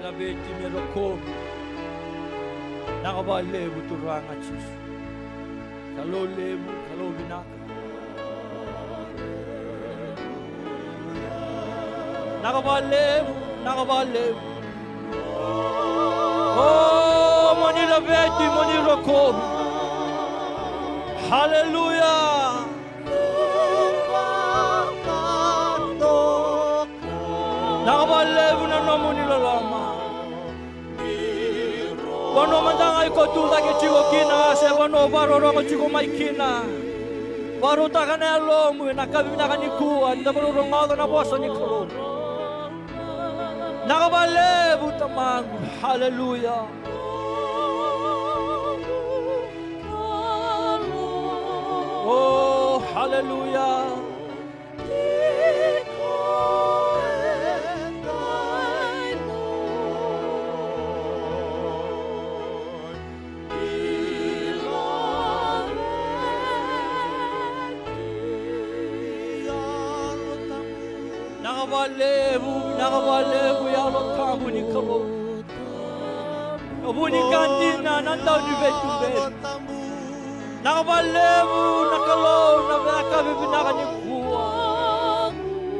Labeti miroko. Nakabalebu turanga chis. Kalou lebu, kalou binaka. Nakabalebu. Oh, moni labeti, moni roko. Hallelujah. Nakabalebu na nomo ni lalama. Wano mandanga iko tula ke chigo kina se wano baro rongo chigo mai kina. Baro taka na lomu na kabi na kanikua na baro rongo na boso ni kro. Nakabalebu tamangu. Hallelujah. Oh, hallelujah. Nakabalebu ya lo tamu ni Kalou. Abuni kantina nanda ni betu be. Nakabalebu na Kalou na bakabi binaka ni kuwa.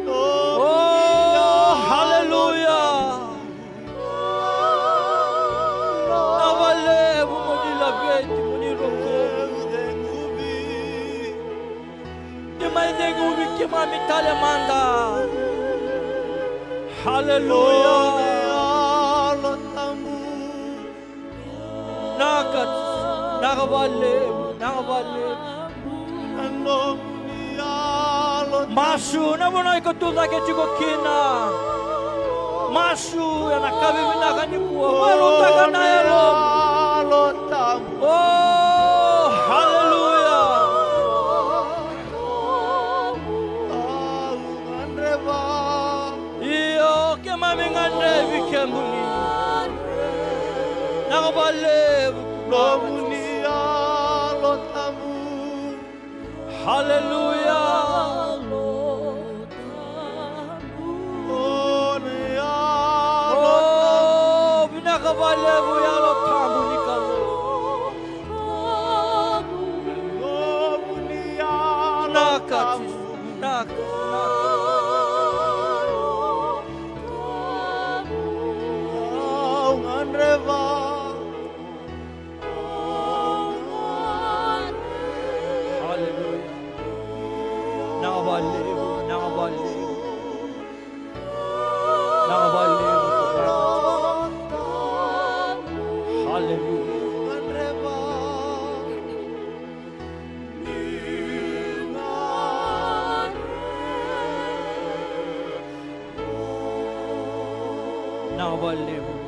Oh, hallelujah. Nakabalebu mo ni labeti mo ni roko. Di may dengubi kimami talemanda. Hallelujah. Nakabalebu. Masu na muna iko tula ke chigo kina. Masu ya nakabi binaka ni kuwa. Maruta ka na yalo. Oh, hallelujah. Mami ngane vikemuni nakabalebu lomuni alotamu. Hallelujah. Oh, binakabalebu yalotamu ni Kalou. Lomuni alotamu.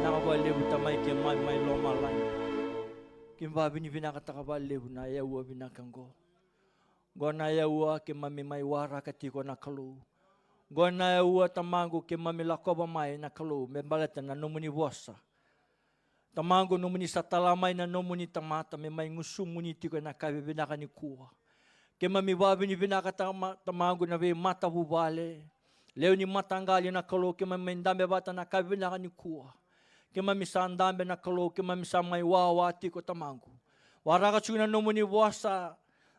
Nakabalebu tamay ke may loma lai. Kimba bini binakatakabalebu na yawa binakango. Gona yawa ke mami may wara katiko na Kalou. Gona yawa tamango ke mami lakoba mai na Kalou. Membaleta na nomuni vosa. Tamango nomuni satalamay na nomuni tamata me may ngusumuni tiko na kabi binakani kuwa. Ke mami wabini binakatamango na be mata bubale. Leo ni matangali na Kalou ke mami ndambe bata na kabi binakani kuwa. Ke mami sandambe na Kalou ke mami samay wawa tiko tamango. Waraka chuna nomuni vosa.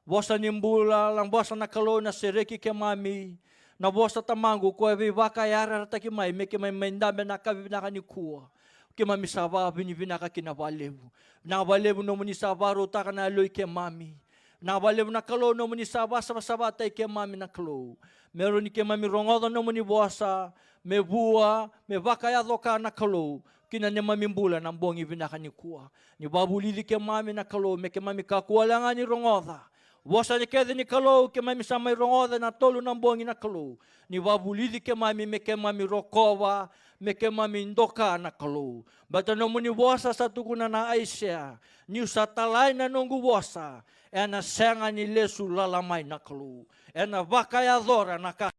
Vosa nimbula lang vosa na Kalou na sereki ke mami. Na vosa tamango ko evi waka yara rata ke mai me ke mami ndambe na kabi binakani kuwa. Ke mami sava bini binaka kinabalebu. Nakabalebu nomuni sava rota kana loi ke mami. Nakabalebu na Kalou nomuni sava sava tai ke mami na Kalou. Meron ke mami rongoda nomuni vosa. Me bua, me waka ya doka na Kalou. Kina ne mami mbula na mbongi binaka ni kuwa. Ni babulili ke mami na Kalou me ke mami kakualanga ni rongoda. Vosa ni kede ni Kalou ke mami samay rongoda na tolu na mbongi na Kalou. Ni babulili ke mami me ke mami rokova. Me ke mami ndoka na Kalou. Bata nomuni vosa sa tukuna na Aisea. Ni usatalay na nungu vosa. E na senga ni lesu lalamay na Kalou. E na vakayadora na ka.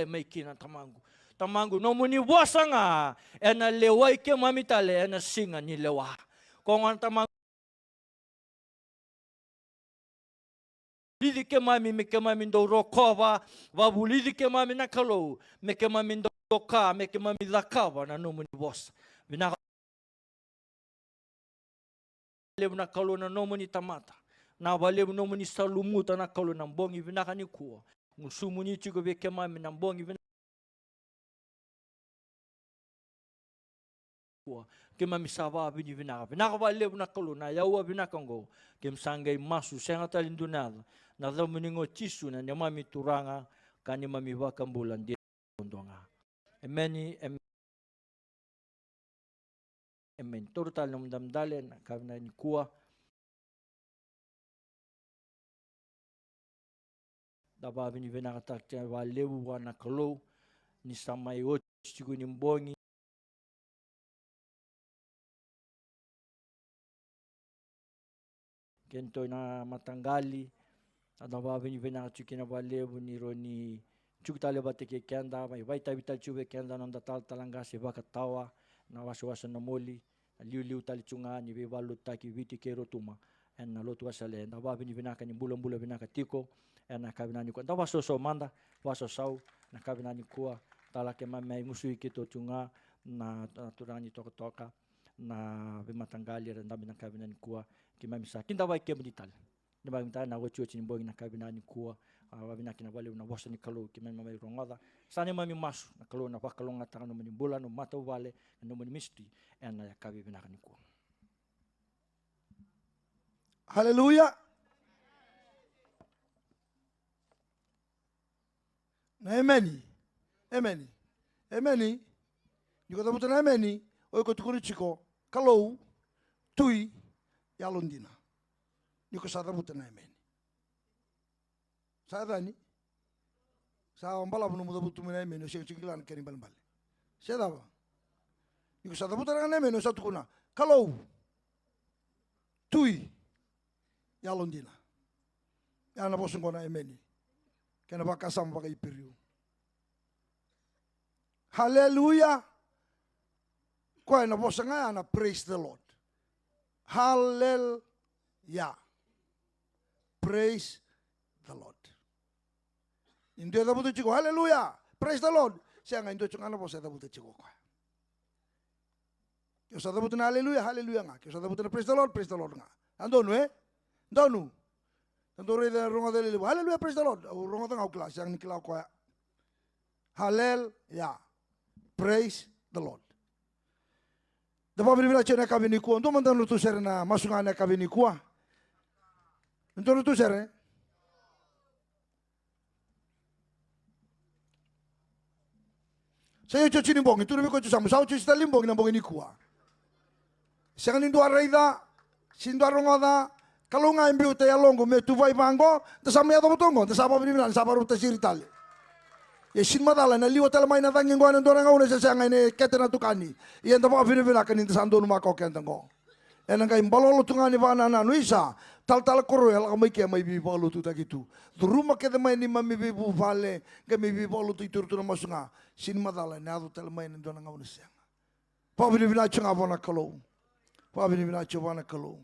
May kina tamango nomuni vosa nga. E na leway ke mami tale. E na singa ni lewa. Kung ang tamango. Lili ke mami me ke mami do rokova va bulidi ke mami na Kalou me ke mami do ka me ke mami zakava na no muni boss vina lebu na Kalou na no muni tamata na valebu no muni salumuta na Kalou na bongi vina kani kuo musumuni chigo ve ke mami na bongi vina ke mami sava bini vina va lebu na Kalou na yaua vina kango ke msangai masu senga talindunada na dho muningo tisu na mami turanga kani mami wakambulan dia ondonga emeni emen total nom dam dalen kavna ni kuwa da ba bini vina kata va lebu wana Kalou ni samai o chigu ni mbongi kento na matangali ada ba bini vina chukina va lebu ni roni chukta le bateke kenda vai vital chuve kenda non da tal talanga se va katawa na waso na moli liu tali chunga ni ve valu taki viti kero tuma en na lotu wasale da ba bini vina ni bulan vina tiko en na kabina ni ko da waso so manda waso sau na kabina ni kuwa tala ke mamai musui kito chunga na turani toka na ve matangali renda bina kabina ni kuwa ki mami sa kinda vai ke binital ni ba minta na wochu chini bongi na kabina ni kuwa wabina kina wale na wasa ni Kalou ki mami rongoda sane mami masu na Kalou na wakalonga taka no mani bulan no mata wale no mani misti en na kabi bina ni kuwa. Haleluya. Na emeni. Niko tabuta na emeni. Oi ko tukuri chiko. Kalou. Tui. Yalon Dina. Niko sa tabuta na emeni. Sa dani. Sa ambala bunu muda butu na emeni. Osi chikilan keni balbal. Sa daba. Niko sa tabuta na emeni. Sa tukuna. Kalou. Tui. Yalon Dina. Yana bosun kona emeni. Kena baka sama baka iperiu. Hallelujah. Kwa na bosan ana praise the Lord. Hallelujah. Praise the Lord. Indo da butu chiko hallelujah. Praise the Lord. Sianga indo chungana bosa da butu chiko kwa. Yo sa da butu na hallelujah nga. Yo sa da butu na praise the Lord nga. Andonu Donu. Tandore da ronga dele. Hallelujah, praise the Lord. Ronga da ngau kelas yang niklau kwa. Hallelujah. Praise the Lord. Dapat bila cina kabini kuah. Untuk mantan lutu serna masukan kabini kuah. Untuk lutu serna. Saya cuci limbong itu lebih kau sama. Saya cuci limbong ini kuah. Sekarang ini dua raida, sindua rongoda. Kalau ngai ambil teh longo, me tu vai bango, tersama ya tomotongo, tersama beri bilang, tersama ruta sirital. Ya sin madala na liwa tala mai na tangin ko anan dorang ngau sa ngai ne ketena tukani. Iyan tapa beri bilang kanin tersando numa ko kentango. Enang kai balolo tungani ba na nuisa, tal Koroi ala mai ke mai bi balo tu takitu. Duruma ke mai ni mami bi bu vale, ke mi bi balo tu tur tu masunga. Sin madala na ado tala mai na dorang ngau sa. Pa beri bilang chunga bona Kalou. Pa beri bilang chubana Kalou.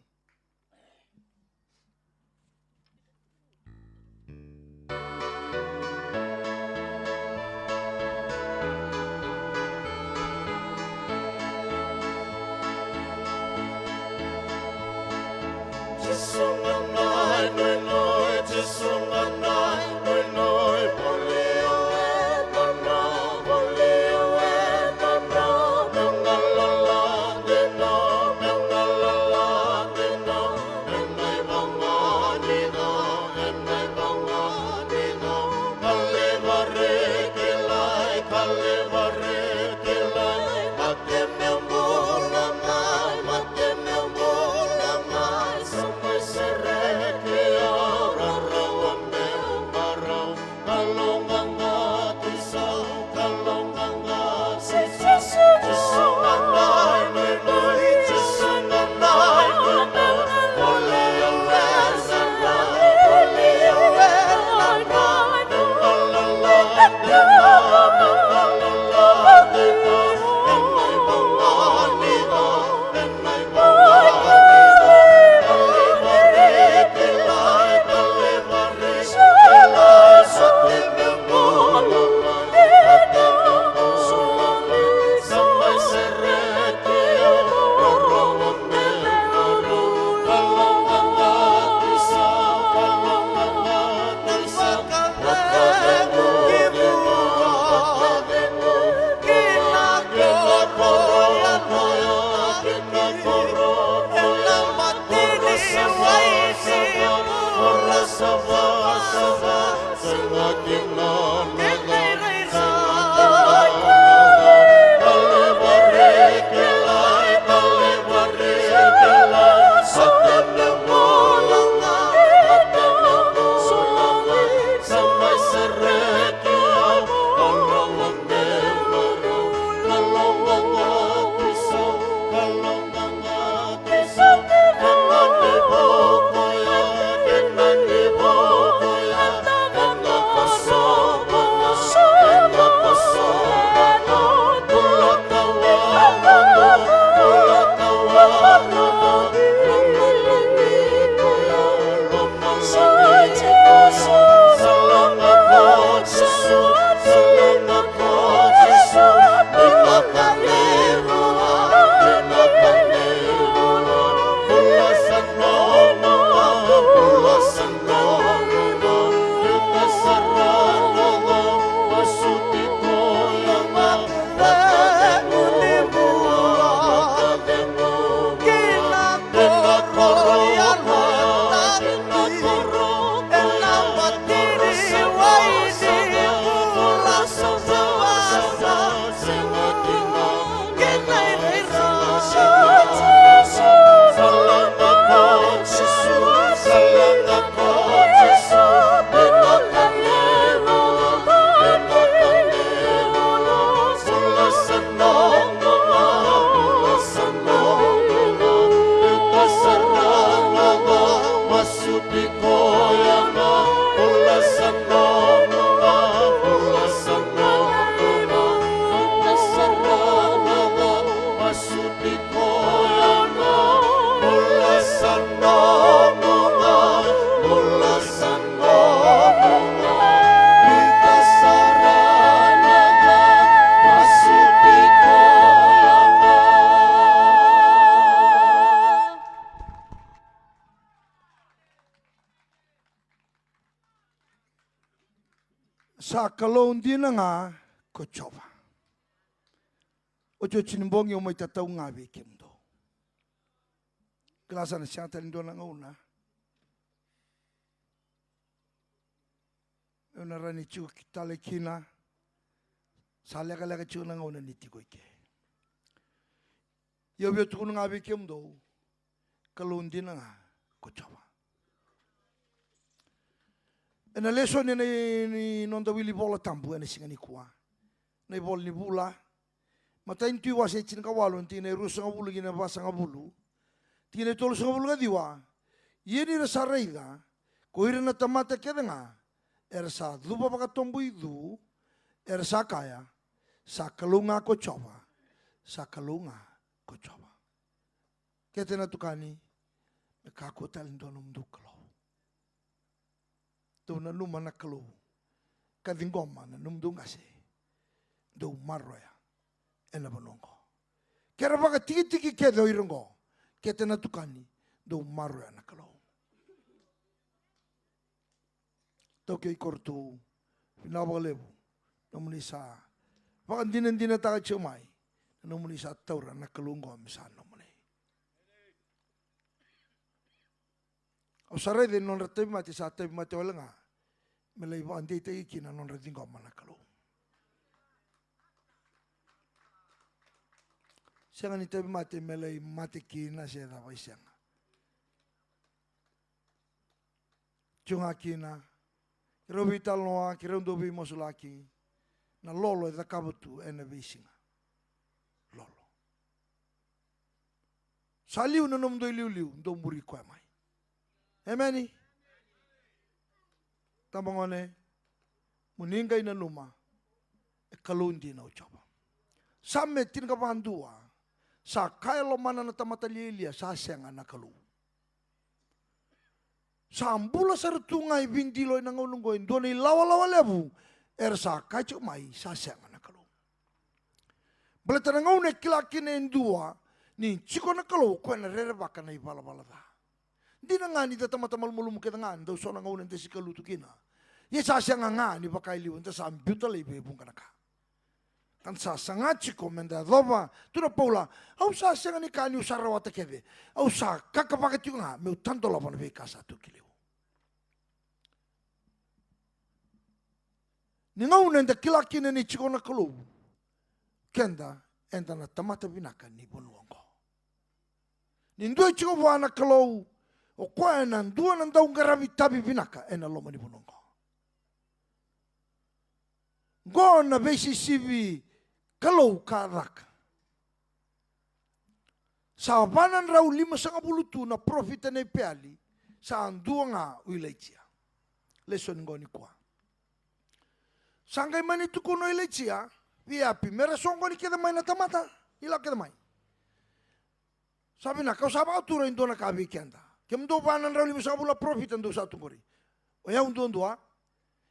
Sa Kalou Dina nga ko Jiova. O chinimbong yung may tataw nga bikim do. Klasa na siya talin doon ang una. Yung narani chiyo kitale kina. Salya-kalya chiyo nang una niti ko ike. Yobiyo tukun nga bikim do. Kalou Dina nga ko Jiova. E na leso ni non da wili bola tambu ene singa ni kuwa. Na bol ni bula. Mata intu wa se chin kawalu ti ne rusa ngabulu gina basa ngabulu. Ti ne tolu ngabulu gadiwa. Yeni rasa reiga. Ko ira na tamata kedenga. Era sa dupa baka tombu idu. Era sa kaya. Sa Kalou nga ko Jiova. Sa Kalou nga ko Jiova. Kete na tukani. Mekakutal ndonum duklo. Do na numa na Kalou. Kadingoma na numdunga se. Do marroya. Ena banongo. Kera baka tiki-tiki kedo irongo. Kete na tukani. Do marroya na Kalou. Toke ikortu. Pinabalebu. Namuni sa. Baka dinan-dinan taka chumay. Namuni sa taura na Kalou ngo amisan namuni. O saray din non ratay mati sa atay mati wala nga. Malay ba andi tayo ikina non rating ko man na Kalou. Siya nga ni tayo mati malay mati kina siya na siya nga. Tiyong akina. Kiro vital noa kiro dobi mosulaki. Na lolo eda kabutu ena visinga. Lolo. Saliw na nomdoy liw-liw. Ndo muri ko amay. Amen. Tamangone, muningay na numa, Kalou Dina o Jiova. Samme tinakapandua, sa kaya lomana na tamatalilia, sa senga na Kalou. Sa ambula sa rutungay bindiloy ng ulunggoy, doon ay lawa-lawa lebu, sa kaya chumay, sa senga na Kalou. Balata na ngayon ay kilakin na indua, ni chiko na Kalou, kaya narerabaka na ibalabalada. Di na nga ni tatamatal mulum kita nga daw so nang unan si Kalou tukina. Yesa siya nga ni bakay liwan ta sa ambutal ibebong kanaka. Kan sa sangachi komenda doba tu na paula au sa siya ni kani usarawa ta kede. Au sa kakapaket yung nga me tanto laban be kasa tu kiliw. Ningau nenda kilaki ni chiko na Kalou. Kenda enda na tamata binaka ni bonuango. Nindua chiko wana Kalou. O kwa ena ndua na ndau ngarabi tabi binaka ena loma ni bonuango. Go na besi sivi Kalou karaka. Sa banan rau 5 na profita nei peali sa andua nga Iliesa. Leson ngoni kwa. Sangkai mani tu kuno Iliesa, viapi mera songo ni keda mai na tamata, ila keda mai. Sabi na kau saba atura indo na kabi kenda. Kem do banan rau 5 profita ndo satu ngori. O ya undu ndua.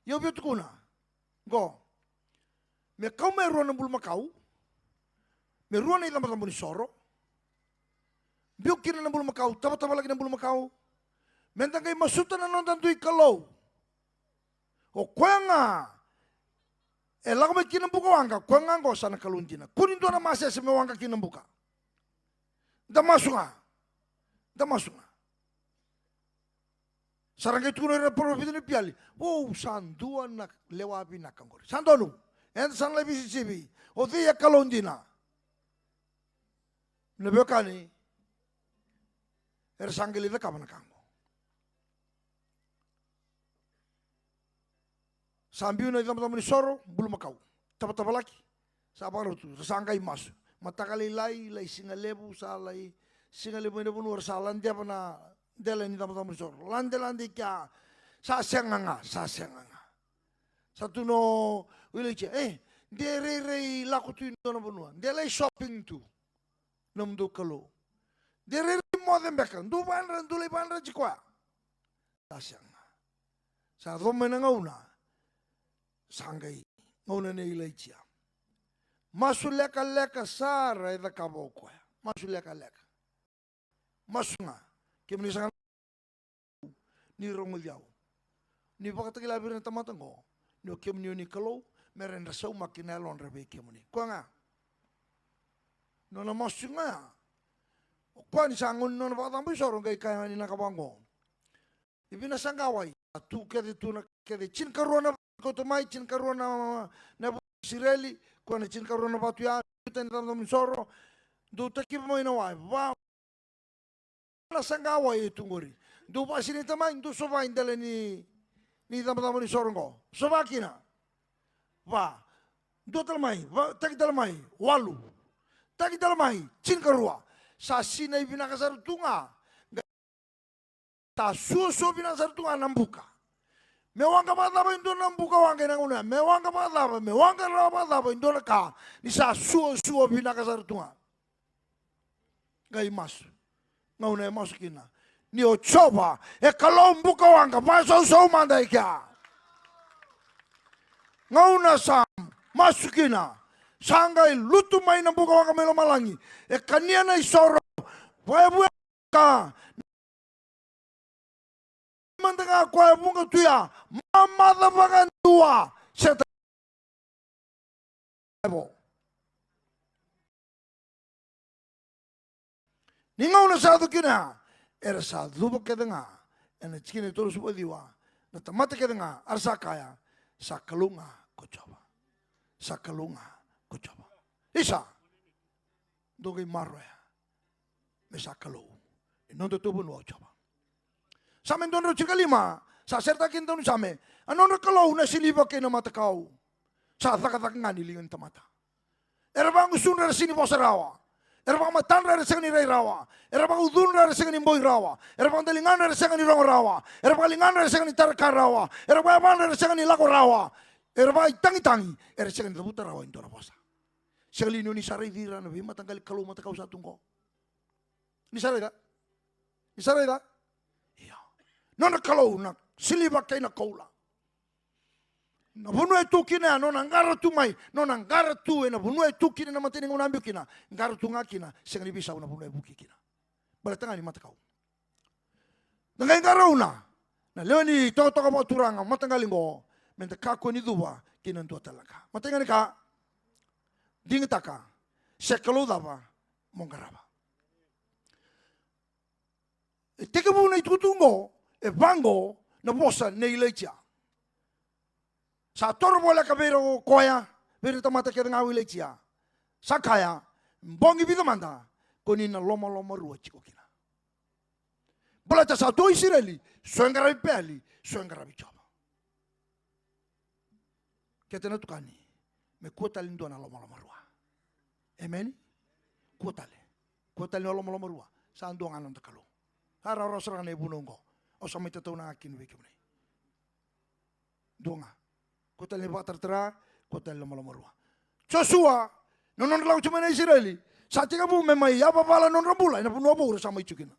Yo biot kuna. Go. Me kau me ruana bul makau. Me ruana ila mata soro. Biok kira na bul makau, taba lagi na bul makau. Mentang kay masuta na nonton tu Kalou. O kuanga. Lago may kinambuka wangka, kuanga ngo sana Kalou Dina. Kunin doon na masya sa may wangka kinambuka. Damaso nga. Sarang kay tukunan na profita ni Piali. Oh, sanduan na lewabi na kangkori. Sandonu. And san lebi si sibi. O tiya Kalou Dina. Nabiyokani. Ersangeli da kama na kango. Sambiu na itama tama ni soro, bulu makau. Tapa laki. Sabang tu, sangkai mas. Matakali lai singalebu salai. Singalebu ini pun ursalan dia pernah delen itama tama ni soro. Lande kya sasenganga. Satu no Iliesa. Dere laku tu indo na benua. Dere shopping tu. Namdo Kalou. Dere modern bekan. Du bandra jikwa. Sasenganga. Sa romena ngauna. Sanggai ngauna ne Iliesa. Masu leka sara ida kaboko. Masu leka. Masunga. Kemni sangan ni rongul jauh. Ni pakata kila birna tamatango. No kemni ni Kalou meren rasau makinelon rebe kemni. Kwa nga. Nona masunga. Kwa ni sangun nona patambu sorong kai kai ni nakabango. Ibina sangawai. Tu kede chin karuana kotomai chin karuana na Sireli kwa na chin karuana batu ya ten tam soro do takip mo ina wai va la sangawai tungori do pasini tamai do soba indele ni tam ni sorongo soba kina va do talmai va tak talmai walu tak talmai chin karua sa sina ibina kasar tunga ta suso bina kasar tunga nambuka. Mewanga patapa indo nambuka wanga nanguna. Mewanga patapa indo na ka. Nisa suo bina kasar tunga. Gai mas. Ngauna mas kina. Ni o choba. Kalou mbuka wanga. Paso manda ikia. Ngauna sam. Masukina. Sangai lutu mai nambuka wanga melo malangi. Kania na isoro. Waibu ka. Mantanga kwa bunga tuya mama da bagantua seta ninga una sadu kina era sadu bo kedenga ena chikine toro subo diwa na tamata kedenga arsa kaya sakalunga kochaba isa dogi marroya me sakalou non to tubo no chaba. Samen dono chikalima, sa serta kin dono same. Anono Kalou na siliba kay na mata kau. Sa takatak nga nilingan tamata. Erabang usun ra sini bosarawa. Erabang matan ra sa ni rawa. Erabang udun ra sa ni boy rawa. Erabang dalingan ra sa ni rong rawa. Erabang lingan ra sa ni tarka rawa. Erabang man ra sa ni lako rawa. Erabang tangi era sa ni tabuta rawa indora bosa. Sekali ni saray dira na bima tanggal Kalou mata kau satong ko. Ni saray da? Nona Kalou na siliba kay na kaula. Na bunu e tukina nona ngara tu mai, nona ngara tu e na bunu e tukina na matini nguna ambil kina, ngara tu ngakina, sengali bisa una bunu e buki kina. Balatanga ni mata kau. Ngai ngara una. Na leo ni toko mo turanga matangali ngo, menta kako ni duwa kina ndo talaka. Matenga ni ka dingitaka. Se Kalou dava mongaraba. Teka bunu e tutungo e bango na bosa ne Iliesa. Sa toro bola ka bero koya, bero tamata ke ngawi lechia. Sa kaya, mbongi bida manda, koni na loma rua chiko kina. Bola ta sa do Israeli, soengara peli, soengara bichaba. Ketena tukani, me kota lindo na loma rua. Amen. Kota loma rua. Sa ando nganon ta Kalou. Hara rosra ne bunongo. O sa mita tau na akin wiki mne. Donga. Kota le batar tra, kota le loma rua. Joshua, non lau cuma na Israeli. Sa tika bu memai apa bala non rambula ina puno abu sama ichukina.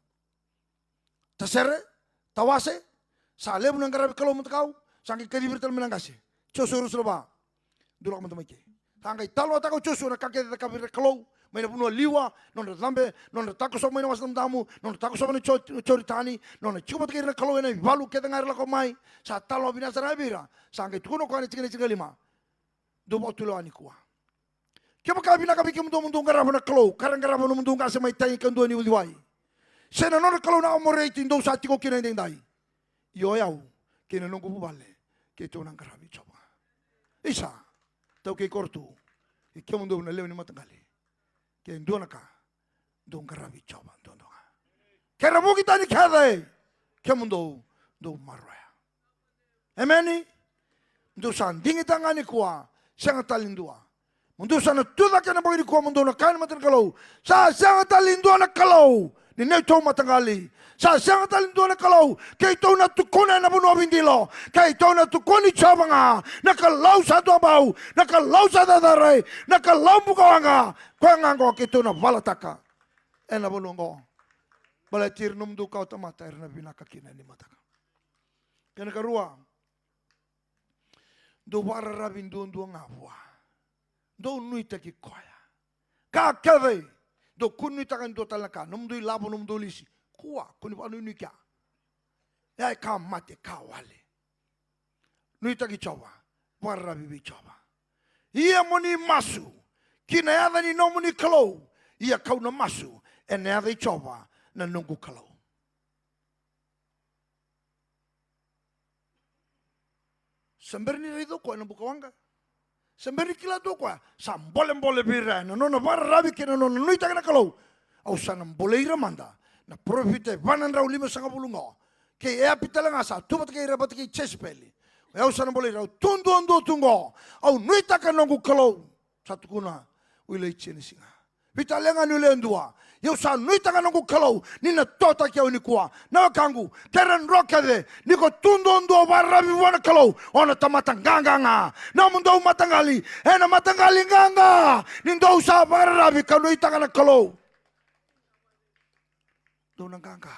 Tasere, tawase, sa lebu nang karabi Kalou mutakau, sangi kadi bertal menangasi. Joshua rusroba. Dulak mentamake. Tangai talo takau Joshua na kakek ta kabir Kalou. Maina puno liwa, non lambe, non tako so maina wasam damu, non tako so maina choritani, non chupat kira Kalou ina balu kita ngar la komai, sa talo binasa na bira, sangai tukuno ko ani tingene lima. Do botulo ani kuwa. Kaya kabi na kabi kimundo mundo ngarabu na Kalou, karang ngarabu mundo ngasa mai tai kando ni uliwai. Sena non Kalou na amore tindo sa tiko kina ndai. Yo yau, kina nungu bubale, ke to nang ngarabi coba. Isa, tau ke kortu, ke mundo na lew ni matangali. Ke ndona ka, don ngarabi coba ndona. Kera buki tani kade, ke mundo do marwaya. Ameni, ndo san dingi tangani kuwa, sanga talindua. Mundo sana tuda kena bagi kuwa mundo na kain matan Kalou. Sa sanga talindua na Kalou, ni ne to matangali. Sa sanga talindua na Kalou, kay to na tukuna na buno bindilo, kay to na tukuni coba nga, nakalau sa dobau, nakalau sa dadare, nakalau bukawanga, kwa ngango kito na balataka. Ena bulungo. Balatir num du kau tamata erna binaka kina ni mataka. Kena karua. Do wara rabin do ngabwa. Do nuita ki koya. Ka kave. Do kunuita kan do talaka. Num du labo num do lisi. Kuwa kuni panu nuika. Ya ka mate ka wale. Nuita ki chowa. Wara rabi bi chowa. Ia moni masu. Kina yada ni no moni Kalou. Ia kau na masu. Ene yada i chowa. Na nungu Kalou. Semberi rido ko na bukawanga. Semberi kila do ko sambole bira na no rabi kena no nuita kana Kalou. Au sana mbole ira manda. Na profite vanan rau lima sanga bulungo. Ke ea pitala ngasa tubat ke ira bat ke chespeli. Au sana mbole rau tungo. Au nuita kana nungu Kalou. Satu kuna wile chini singa. Vitalenga nule ndua. Yo sa nuita kana nungu Kalou. Nina tota kia unikua. Na kangu keren rokade. Niko tundo barabi wana Kalou. Ona tamata nganga. Na mundo matangali. Ena matangali nganga. Nindo sa barabi kanuita kana Kalou. Do nganga.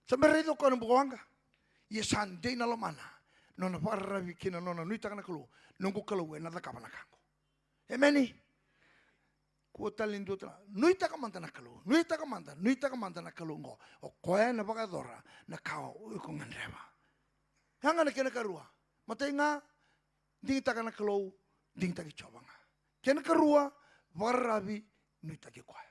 Sambere do kana bukawanga. Ye san Dina lomana. Nona barabi kina nona nuita kana Kalou. Nungu Kalou ena dakapana kangu. Emeni. Kuota lindo tra. Nuita ka manta na Kalou. Nuita ka manta na Kalou ngo. O koe na bakadora na kao uko ngandreba. Hanga na kena karua. Matai nga dingita ka na Kalou, dingita ki coba nga. Kena karua warabi nuita ki koe.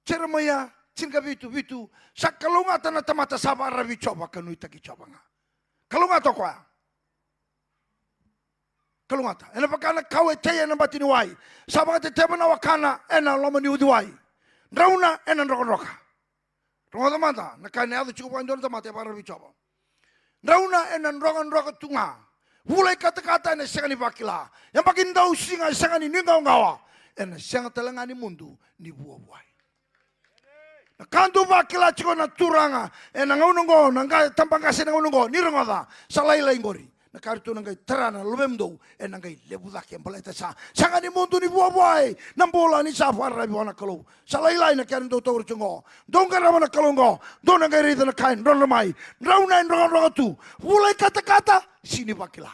Cera maya cinka bitu sa Kalou nga tana tamata sa warabi coba ka nuita ki coba nga. Kalou nga to koe. Kalungata. Ena pakana kau teya na batini wai. Sabang te teba na wakana ena loma ni udiwai. Rauna ena roka. Ronga tamata. Na kane adu cukup andon tamata para bicoba. Rauna ena roka tunga. Hulai kata-kata ena sengani bakila. Yang pakin dau singa sengani ningau ngawa. Ena senga telangani mundu ni buah-buai. Na kantu bakila ciko na turanga. Ena ngaunungo. Nangka tampang kasih ngaunungo. Ni ronga salai-lai ngori. Na kartu nangai terana lumemdo e nangai lebudak yang balai tesa sanga ni mundu ni buai nam bola ni safar rabi wana Kalou salai-lai na kan do tawur chungo dongga ramana Kalou do nangai rida na kain ron ramai rauna en ronga tu mulai kata-kata sini bakila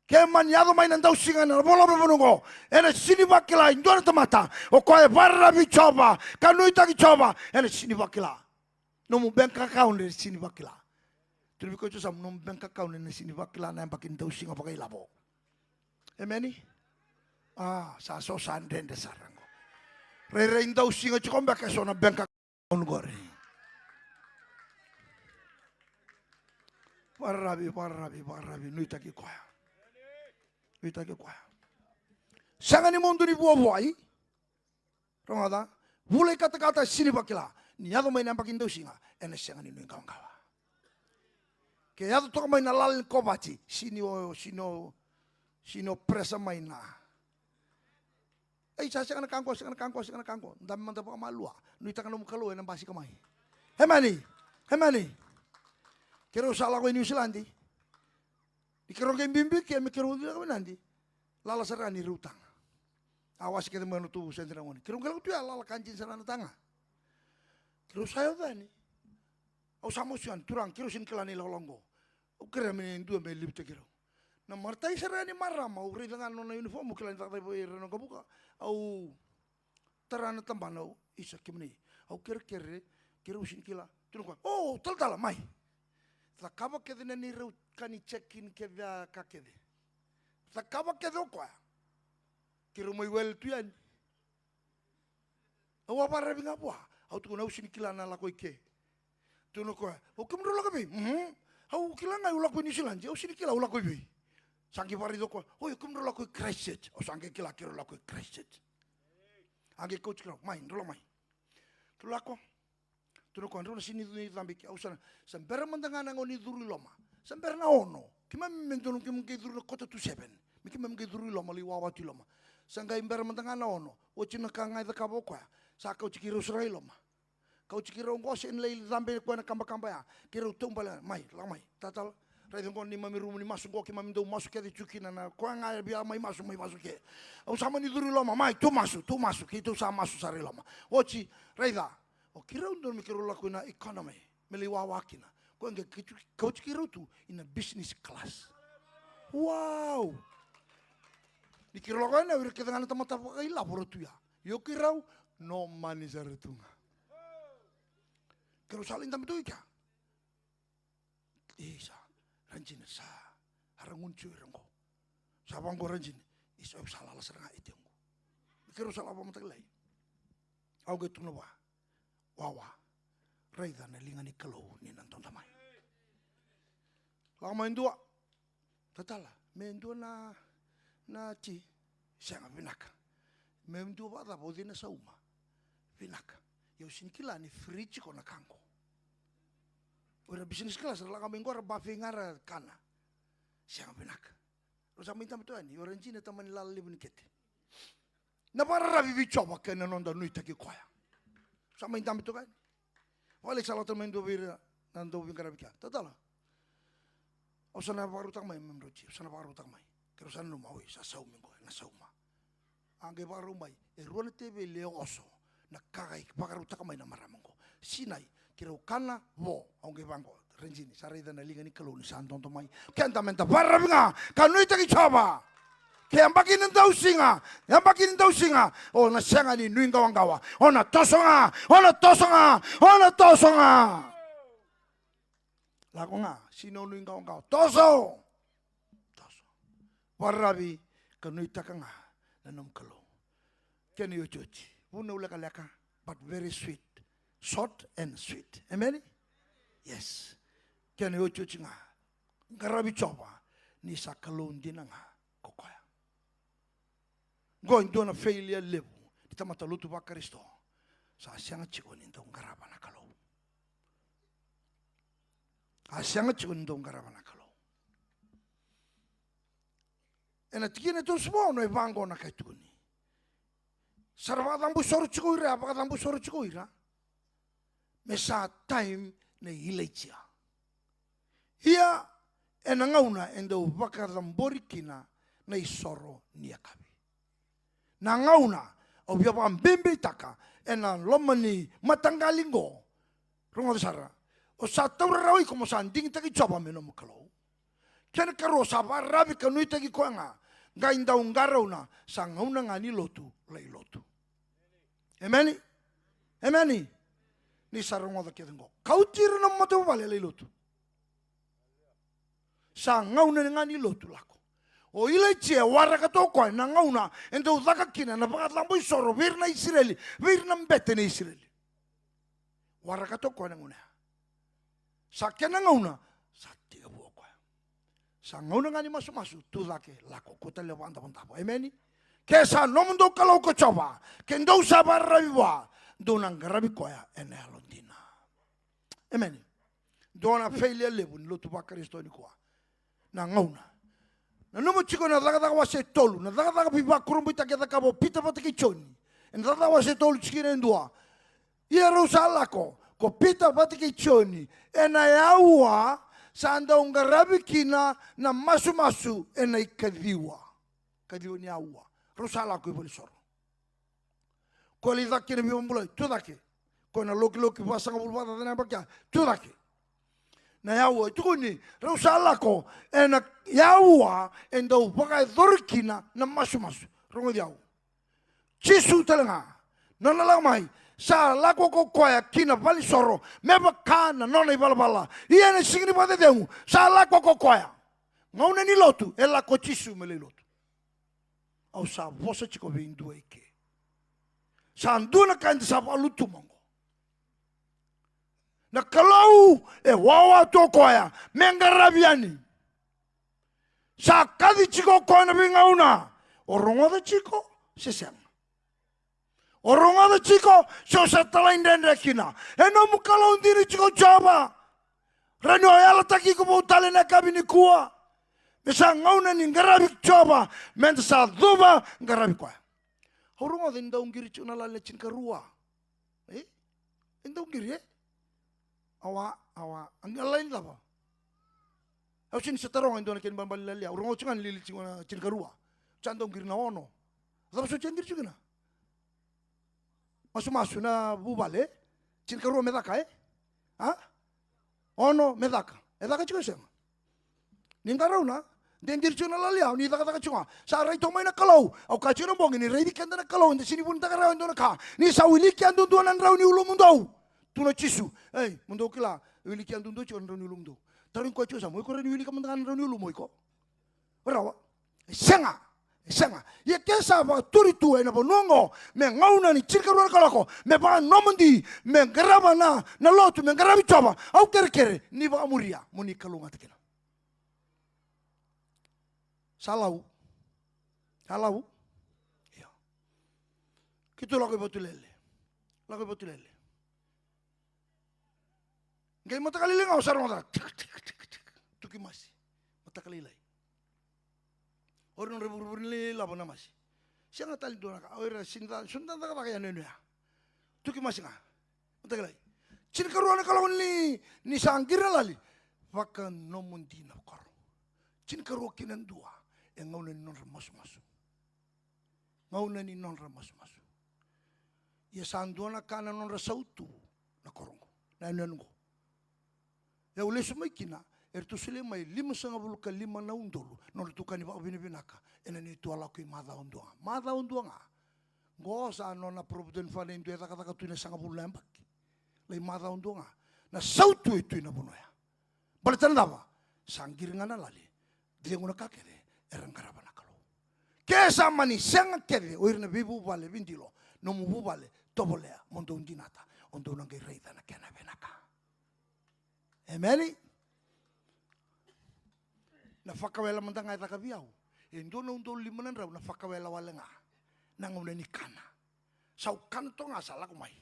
keman yado mai nandau singa na bola bebunungo ena sini bakila indona tamata o koe rabi coba kanuita ki coba ena sini bakila nomu bengka kaun dari sini bakila. Terus kau tu sam nom bengkak kau ni sini bakila na pakin tau singa pakai labo. Emeni? Sa so sanden de sarango. Re indau singa cukom pakai sona bengkak kau ngori. Parabi, nuita ki koya. Nuita ki koya. Sangani mondo ni buai. Rongada, mulai kata-kata sini bakila. Niado main nampak indo singa, ene sangani nui kawan-kawan. Kaya tu toka main nalal kobaci, sino presa main na. Saya sangana kangko. Dami mantap pa malua. Nuita kanum Kalou ene basi kamai. Hemani. Kero salah ko New Zealand. Dikero ke bimbi ke me kero dia nanti. Lala sarani rutang. Awas kita menutu sentra ngoni. Kero tu lala kancin sarana tanga. Kero saya tani. Au samosian turang kero sin kelani lolongo. O kera me ndu me lipte kero. Na martai sarani marra mau ri dengan nona uniform kelani tak boy reno kabuka. Au terana tambano isa kimni. Au kero sin kila. Turun oh tal mai. Takaba kede nani rau kani check-in kede kakede. Takaba kede okwa. Kiro mai wel tuan. Awa para binga bua. Au tu nau sini kila na lako ike. Tu no kwa. O kumro lako bi. Au kila ngai ulako New Zealand. Au sini kila ulako bi. Sangki pari do kwa. O kumro lako Christchurch. O sangki kila kiro lako Christchurch. Age coach kira. Mai ndolo mai. Tu lako. Tuno ko andro sini tu ni tambik ausana sambera mandangana ngoni duru loma sambera na ono kima mentono kim ke duru kota tu 7 mikima ke duru loma li wawa tu loma sanga imbera mandangana ono o china ka ngai da kabokwa sa ka chikiro srai loma ka chikiro ngos en le tambe ko na kamba ya kiro tumbala mai tatal rai ngoni ni mami rumu ni masu ko kima ndo masu ke chukina na ko ngai bia mai masu ke ausama ni duru loma mai tu masu ki tu sa masu sare loma ochi rai da. O kira undon mi kiro laku na economy, meli wawakina. Ko nge coach kiro tu in a business class. Wow. Di kiro laku na wir kita ngana tamata pakai laboro tu ya. Yo kirau no mani saretunga. Kiro salin tam tu ika. Isa ranjin sa harangun cuy rengko. Sabang ko ranjin iso salah seranga itengko. Kiro salah apa matak lai. Au ge tuno ba. Wawa, raida na linga ni Kalou ni nantong tamai. Lama indua, tatala, mendua na ci, sianga vinaka. Mendua bata bodi na sauma, vinaka. Yo sinkila ni fridge ko na kango. Ora business class la kami ngora bafi ngara kana. Sianga vinaka. Rosa minta betul ni, orang Cina taman lalu bunikete. Na para rabi bicoba kena nonda nuita ki koya. Sama intam itu kan, wala salah temen do bira nanto bingkara bika, tatala. Osana paru tak mai memroci, osana paru tak mai. Kerusan lu mau isa sau minggu, na sauma. Angge paru mai, ruan tebe leo oso, na kagai pakaru tak mai na maramango. Sinai kira kana wo, angge bangko. Renjini sare dan linga ni Kalou ni santon to mai. Kenta menta para binga, kanu ita ki coba. Yang bakin tau singa, oh na senga ni nuing kawan-kawan, oh na tosonga, laku nga, sino nuing kawan-kawan, toso, warabi kanuita ka nga, nanong Kalou, kani ucuci, puna uleka-leka, but very sweet, short and sweet, amen? Yes, kani ucuci nga, ngarabi coba, nisa Kalou Dina nga, kokoya. Going to a failure level. Kita mata lutu pa Kristo. Sa asyang chikon indong garapan na Kalou. Asyang chikon indong garapan na Kalou. E natikin ito semua no evango na kaituni. Sarvatang busoro chikoira, apakatang busoro chikoira. Mesa time na Iliesa. Ia enangauna endo bakatang borikina na isoro niakabi. Nangauna o biapa mbembe taka ena lomani matanggalingo rungo sara o satau rawi como sanding taki coba menom Kalou ken karo saba rabi kanui taki koanga gainda ungarauna sangauna ngani lotu lei lotu emeni ni sarungo da kedengo kautir no mato vale lei lotu sangauna ngani lotu lako. O Iliesa waraka toko na ngauna endo udaka kina na pakatlambo isoro virna Israeli virna mbete na Israeli waraka toko na nguna sakya na ngauna sa tiga buok Sa ngauna ngani masu-masu tu lake lako kota lewanta pantabo. Amen. Kesa nomundo kalau ko coba. Kendo sabar rabiwa. Donang rabi koya ene alondina. Amen. Dona failure lebu lotu ba Kristo ni kwa. Na ngauna. Na numu chiko na daga wase tolu. Na daga pipa kurumbu taketa kabo pita pataki choni. Na daga wase tolu chikine ndua. Yerusalako. Ko pita pataki choni. Ena yaua. Sanda unga rabi kina na masu-masu ena ikadhiwa. Kadhiwa ni yaua. Rusalako iboli soro. Ko li dhaki na bimambulai. Tu dhaki. Ko na loki-loki pasanga bulbata dana bakya. Tu dhaki. Na yaua tukuni rusalako ena yaua enda upakai dhorkina na masu-masu. Rongo diau. Chisu telenga. Nona lamai. Sa lako ko koya kina bali soro. Meba kana nona ibala-bala. Ia ne singini pate dengu. Sa lako ko koya. Ngauna ni lotu. Ela ko chisu mele lotu. Au sa vosa chiko vindu eke. Sa anduna kandi sa palutu mongo. Na kalau wawa to koya. Mengarabiani. Sa kadi chiko koya na bingauna. Orongo da chiko. Sesang. Orang ada ciko, so setelain dendra kina. Eno mukalo undiri ciko Jiova. Rano ayala taki ko utale na kabini kuwa. Mesa ngauna ni ngarabi Jiova, men sa duba ngarabi kwa. Orang ada inda ungiri ciko nalale cinka ruwa. Inda ungiri awa angalain lapa. Aku sini setarong indo nakin bambal lalia. Orang ada cinkan lili cinka ruwa. Canda ungiri na ono. Tapi so cengir ciko na. Masu-masu na bubale, cinka ruwa medaka Ono medaka. Edaka chiko sema. Ningarau na, dendir chuna lalia, ni taka chunga. Sa rai tomai na Kalou, au ka chuna bongi ni rai dikanda na Kalou, ndi sini pun taka rau ndo na ka. Ni sa wili kian dundu nan rau ni ulu mundo. Tuna chisu. Mundo kila, wili kian dundu chuna rau ni ulu mundo. Tarin ko chusa mo ko rai wili kamandan rau ni ulu mo ko. Ora senga. Senga, ye kesa ba turi tu ena bonongo, me ngauna ni cirka ruan kalako, me ba nomendi, me garaba na lotu, me garabi Jiova, au kere ni ba muria, moni Kalou ngatikina. Salau, ya. Kitu lagu botulele. Ngai mata kali lenga usarong ta, tuki masi, mata kali lai. Orang rebur ni lapa nama si. Siapa tali dua nak? Orang sinta tak pakai anu ya. Tu kimas ngah. Betul lagi. Cinta ruana kalau ni sangkir lali. Pakai nomun Dina kor. Cinta ruak kinan dua. Yang ngau ni non ramas. Ngau ni non ramas. Ya sanduana kana non rasautu na korong. Na nungo. Ya oleh semua kina. Ertu sile mai 5,5 na undolo no tukani ba binaka ena ni tu ala ku mada unduanga go sa no na provident fund indu eta kata tu ne sanga bulan bak le mada unduanga na sautu itu na bonoya balitan daba sangir ngana lali dia nguna kakere erang karabana Kalou kesa mani senga kere oirna bibu vale vindilo no mu vale tobolea mondo undinata ondo nangai reida na kena benaka emeli na fakawela mantanga ita kabiau. Endo na undo limanan rau na fakawela walenga. Nangauna ni kana. Sau kanto nga sala kumai.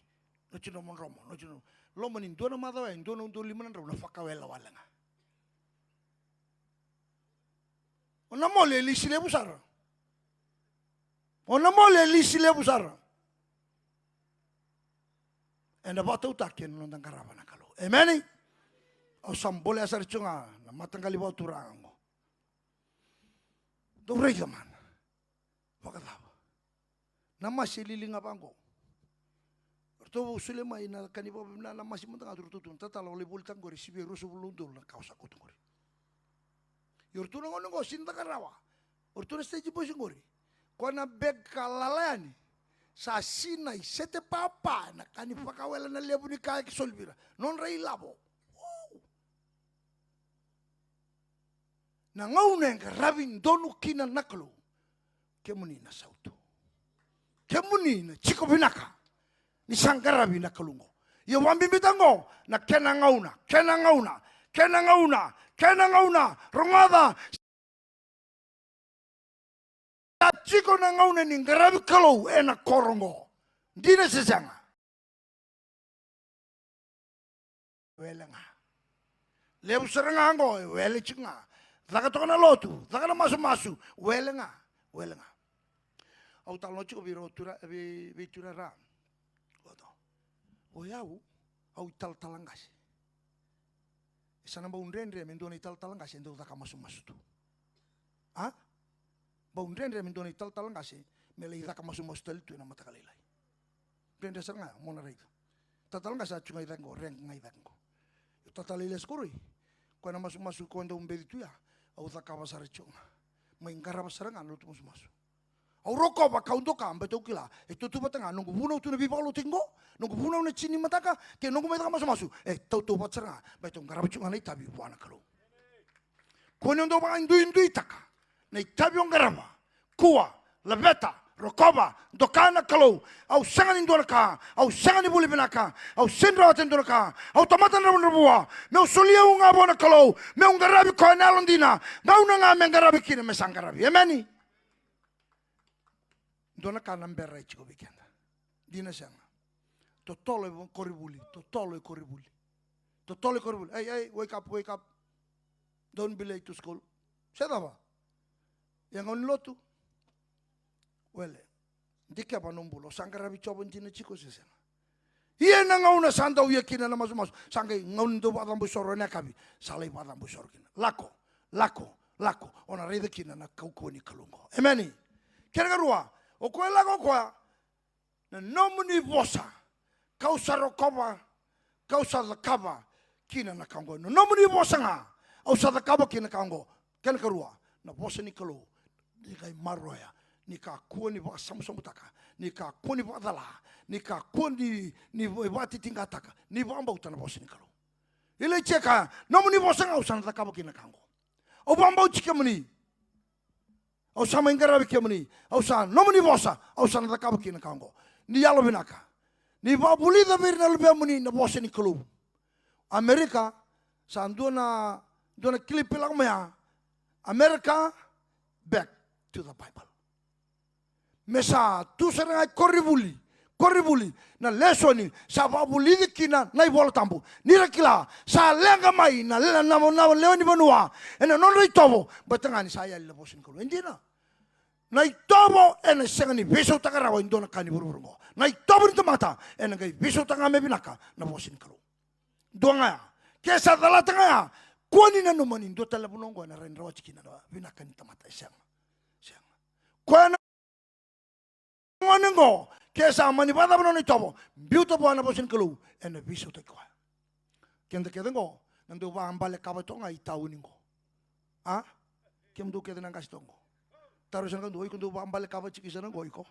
No chino mon romo. No chino. Lo manin do na madawa endo na undo limanan rau na fakawela walenga. Ona mole lisile busara. Enda bata utakin no tangkaraba na Kalou. Amen. O sambole asar chunga na matanggali ba turang. Dorei zaman, wakatapa. Nama sililing apa angko? Erto sulema ina kanipa na nama si mentang atur tutun. Tata lalu bultang gori sibi rusu bulundul na kausa kutung gori. Yortu na ngono sinta karawa. Yortu na stage posing gori. Ko na beg kalalani. Sa sinai sete papa na kanipa kawela na lebu ni kaya kisolbira. Non rei labo. Na ngauna yang rabin donu kina na Kalou kemuni na sautu kemuni na chiko binaka ni sangarabi na Kalou yo wambi bitango na kena ngauna Kenangauna, Rongada. Chiko na ngauna ni ngarabi Kalou ena korongo. Dina sesanga. Welenga. Lebu seranga ango, wele chinga. Zaka tokana lotu, zaka na masu, welenga. Au talo chiko biro tura ra. O yau, au talangas. Sana ba unrendre mendoni talangas endo zaka masu tu. Ha? Ba unrendre mendoni talangas mele zaka masu tel tu na mata kalilai. Prende seranga mona reito. Talangas a chunga idango reng ngai dango. Tatalile skuri. Ko na masu ko ndo umbedi ya. Au zaka basara chunga. Maingara basara ngano tu masu. Au roko ba kaundoka ambeto kila. Itu tu batanga nunggu buno tu nabi palo tinggo. Nunggu buno na chini mataka ke nunggu meta masu. Tau batsara. Beto ngara chunga na itabi buana Kalou. Ko ndo ba indu itaka. Na itabi ngarama. Kuwa, labeta, rokoba, dokana Kalou. Au sangan indonaka, au sangan ibuli binaka, au sendra atendonaka, au tamatan rabua. Meu solia unga bona Kalou. Meu ngarabi ko na Dina. Ngauna nga mengarabi kine mesangarabi. Ameni. Dona kana mbera ichiko bikenda. Dina sanga. Totolo koribuli. Hey, wake up. Don't be late to school. Sedaba. Yang on lotu. Wele. Dike pa nombulo. Sangarabi chobon jina chiko sesanga. Iye na ngauna sanda uye kina na masu. Sangai ngaundo badambu soro nekabi. Salai badambu soro kina. Lako. Ona rede kina na kaukoni Kalungo. Ameni. Kergarua. O koe lago koa, na nomuni vosa, kausa rokoba, kausa lakaba, kina na kango. Na nomuni vosa nga, ausa lakaba kina kango, kena karua, na vosa ni Kalou, ni kai maroya, ni ka kua ni waka samusambutaka, ni ka kua ni wadala, ni ka kua ni wati tingataka, ni wambauta na vosa ni Kalou. Ile cheka, nomuni vosa nga, ausa lakaba kina kango. O wambau chika muni, au sama ingarabi kemuni, au sa nomuni vosa, au sa natakabu kina kango. Ni yalo binaka. Ni babuli da birna lebe muni na vosa ni Kalou. Amerika sa dona clip lang maya. America back to the Bible. Mesa tu serang koribuli na lesoni sa babuli kina na ibola tambu. Nira kila sa lenga mai na leoni banua. Ena non ritovo batangani saya le vosin Kalou. Endina. Na itobo ena sengani beso takarawa indona kani burburungo. Na itobo ni mata ena ngai beso tangame binaka na vosin Kalou. Doanga kesa dalatanga kuani na numani ndo talabunongo na renrawa chikina na binaka ni tamata siang. Kuana ngonengo kesa mani bada bono itobo beautiful na vosin Kalou ena beso takwa. Kenda kedengo nando ba ambale kabatonga itauningo. Ah? Kemdo kedena ngastongo. Taruh sana kan kundo ambale kava chikisa na goiko.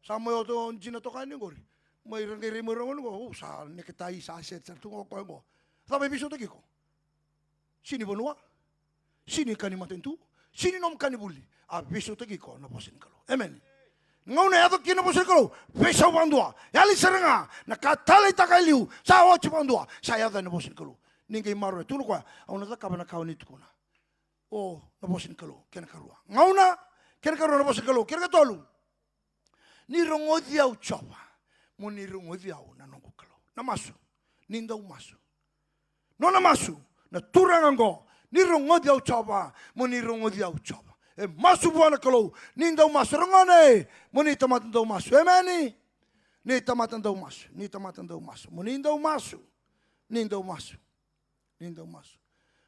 Sama yo to Jina to kani gori. Mai rengeri merongon go sa neketai sa set sa tungo ko go. Sabe biso to kiko. Sini bonua. Sini kani matentu. Sini nom kani buli. A biso to kiko na vosin Kalou. Amen. Ngau na yato kina vosin Kalou. Biso bandua. Yali serenga na katale takaliu sa ochi bandua. Saya da na vosin Kalou. Ningai maro tu ko. Au na takaba na kauni tukuna. Oh, na vosin Kalou, kena karua. Ngauna, kena karua na vosin Kalou, kena katolu. Ni rongothi au chopa, mo ni rongothi au na nongo Kalou. Na masu, ninda umasu. No na masu, na turangango, ni rongothi au chopa, mo ni rongothi au chopa. E masu buana Kalou, ninda umasu, rongone, mo ni tamatanda umasu. Emeni, ni tamatanda umasu, mo ninda umasu, ninda umasu.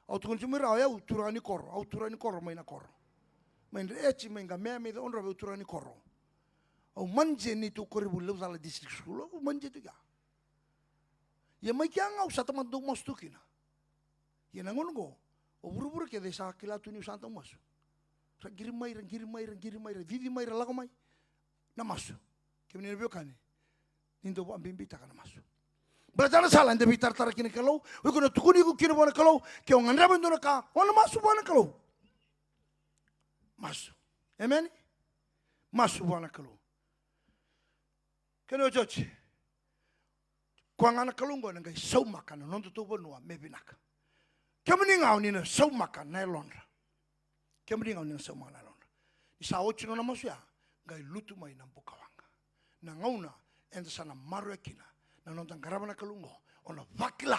Au tukun cumira ya uturani koro maina koro. Main rechi menga meme da onra uturani koro. Au manje ni tu koribu lewala district school, au manje tu ya. Ya mai kia ngau sa tamat do mas tu kina. Ya nangon go. O buru ke desa kila tu ni santa mas. Rangiri mai vivi mai lago mai. Na masu. Kemini nebio kani. Nindo bo ambimbi takana masu. Belajar salah anda bitar tarak kini Kalou, we kena tukuni ku kini buana Kalou, kau ngandra bendona ka, wana masuk buana Kalou, masuk, amen, masuk buana Kalou. Kena judge, Kuang anak kalunggo nang kai sau makan non tu benua me binaka. Kemani ngau ni na sau makan na lonra. Kemani ngau ni sau makan na lonra. Isa ochi no na masia ngai lutu mai na bukawanga. Na ngauna enda sana maru ekina. Na non tangkaraba na kalungo ona vakila.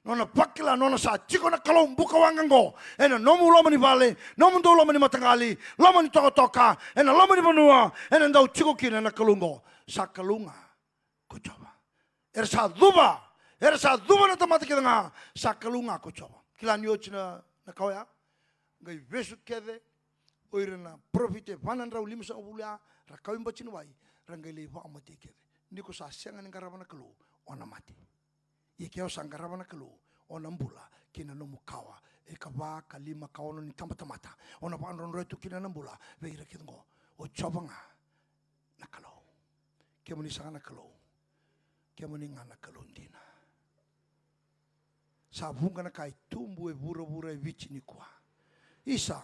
Nona pakila nona sa chiko na kalong bukawanga ngo. Ena nomu loma ni vale, nomu ndo loma ni matangali, loma ni toka, ena loma ni benua, ena ndau chiko kina na kalungo. Sa kalunga ko coba. Sa duba na tamata kita nga sa kalunga ko coba. Kila nyochi na kawaya, ngai vesu kede, oire na profite vanan rau lima sa obulia, rakawin bachin wai, rangai leva amati kede. Niko sa siangan ng karabana kalu, ona mati. Ikeo sa karabana kalu, ona mbula, kina nomu kawa, kaba kalima kawa ni tamata-mata, ona pa anron retu kina nambula, veira kitango, o coba nga na kalu. Kaya muni sa na kalu. Kaya muni nga na kalu Dina. Sa bunga na kai tumbu bura-bura vici ni kwa. Isa,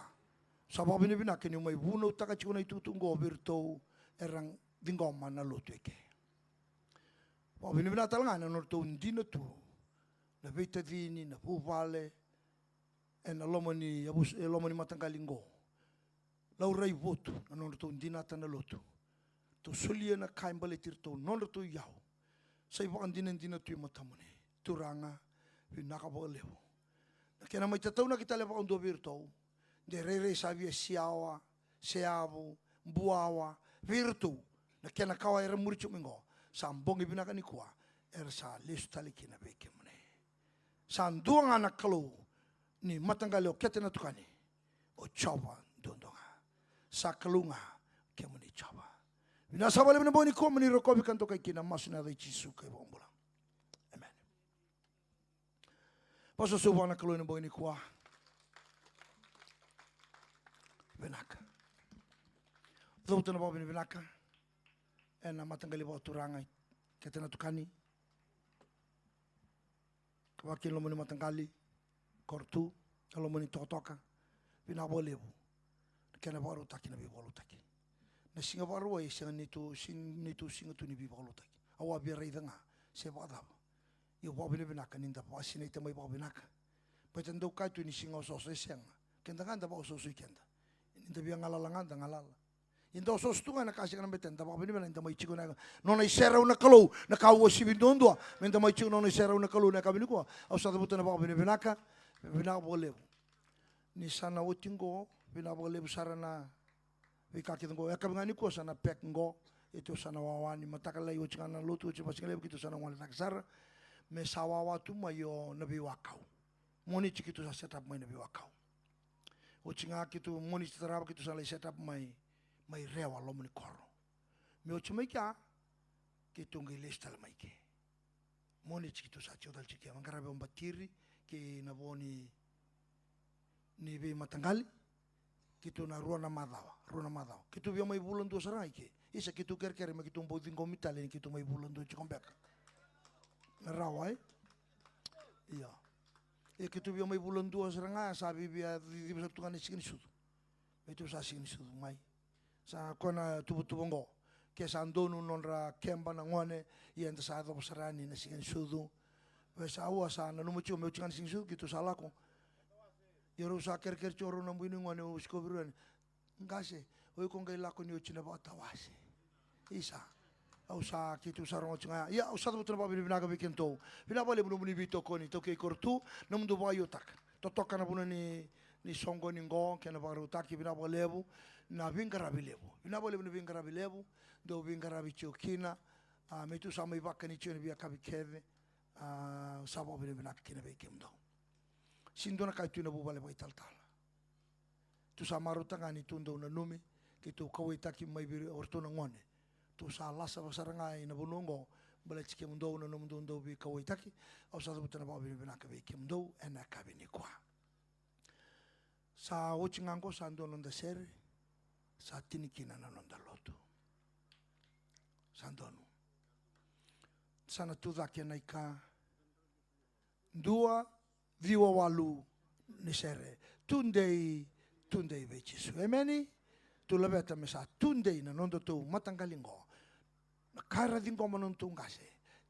sa babini-bina kini may buno taka chiko na itutunggo birto erang dingoma na luto eke. Babini-bina talaga na norto Dina tu. Na vita dini, na puvale, na lomani matanggalingo. Laurai votu, na norto Dina na luto. To sulia na kain balitirto, norto yao. Sa ibakan Dina tu matamuni. Turanga, pinakaboleo. Kaya na may tataw na kita lepa kong dobirto, de re sabi siawa, seabu, buawa, virtu, na kaya nakawa era muricho mingo, sa ambong ibinakan ni kuwa, era sa lisu taliki na beke mune. Sa anduang anak Kalou, ni matanggalio kete na tukani, o chawa dondonga. Sa kalunga, kaya muni chawa. Binasa bali na ni kuwa, muni rokobi kanto kay kinamasu na day chisu kay buong Amen. Paso subuhan na Kalou na ni kuwa. Binaka. Zoto na bawa binaka. Na matanggali bawa turangay. Kete na tukani. Kawakin lo mo ni matanggali. Kortu. Lo mo ni toka. Binabo lebu. Kaya na bawa rutaki na bibawa rutaki. Na singa bawa ruwa singa nito singa tu ni bibawa rutaki. Awa biya rida nga. Siya bawa daba. Iyo bawa binaka ninda bawa sinay tamay bawa binaka. Pwede kai tu ni singa ososo siyang. Kenda nga bawa ososo kenda. Inda biya ngalalangan da ngalala. Inda ososo tu nga nakasya ka ng beten. Bawa binibina inda may chiko na. Nona iseraw na Kalou. Nakawa si bindondwa. Inda may chiko nona iseraw na Kalou. Nakabini ko. Aw sa tabuto na bawa binibinaka. Binaka bawa lebu. Ni sana uting ko. Binaka bawa lebu sara na. Vikakit ko. Yakab nga ni ko sana pek ngo. Ito sana wawani. Matakalay uting nga na luto. Uting masing lebu kito sana wala nakasara. May sawawa tu mayo nabiwakaw. Muni chikito sa setup may nabiwakaw. Uting nga kito muni chitaraba kito sa lay setup may rewa lo muni koro. May uting may kya kito ng Iliesa may ke. Muni chikito sa chidal chikya. Mangkarabi ang batiri ki nabo ni bi matanggali. Kito na ruwa na madaw. Kito biya may bulan do saray ke. Isa kito kerkere may kito mboding komitali kito may bulan do chikombek. Naraway. Iya. Kito biya may bulan do saranga sabi biya di bisa tukan ni sigin sudu. Ito sa sigin sudu may. Sa kona tubutubongo. Kaya sa andonu nonra kemba na ngone iyan sa ato pasarani na sigin sudu. Sa awa sa nanumucho may uchikan sigin sudu kito sa alako. Yaro sa kerker choro na mbini ngone uskobiruan. Ngase. Oy kung kay lako ni uchina ba tawasi. Isa. Au sa kitu sarong nga ya au sa buto na binaka bikin to pinabali mo ni bito ko ni to kay kortu num do bayo tak totoka na buno ni songo ni ngo kena baru tak pinabali lebu na vingarabi lebu pinabali mo vingarabi lebu do vingarabi chokina metu sa may bakka ni chone biya kabikeve sa bo binaka kina bikim do sindo na kay tu na bubale ba italtal tu sa maruta nga ni tundo na numi kitu kawai taki may biri orto na ngone tu salah sa sarangay na bunungo balit si kimundo na numundo bi kaway taki o sa sabutan na bawa binaka bi kimundo ena kabini kwa sa uchingan ko sa andon da ser sa tinikina na nonda loto sa andon sana tuda kena ika dua viwa walu ni sere tundei vechisu emeni tu labeta mesa tundei na nondo tu matanggalingo. Kara din ko manuntung kasi.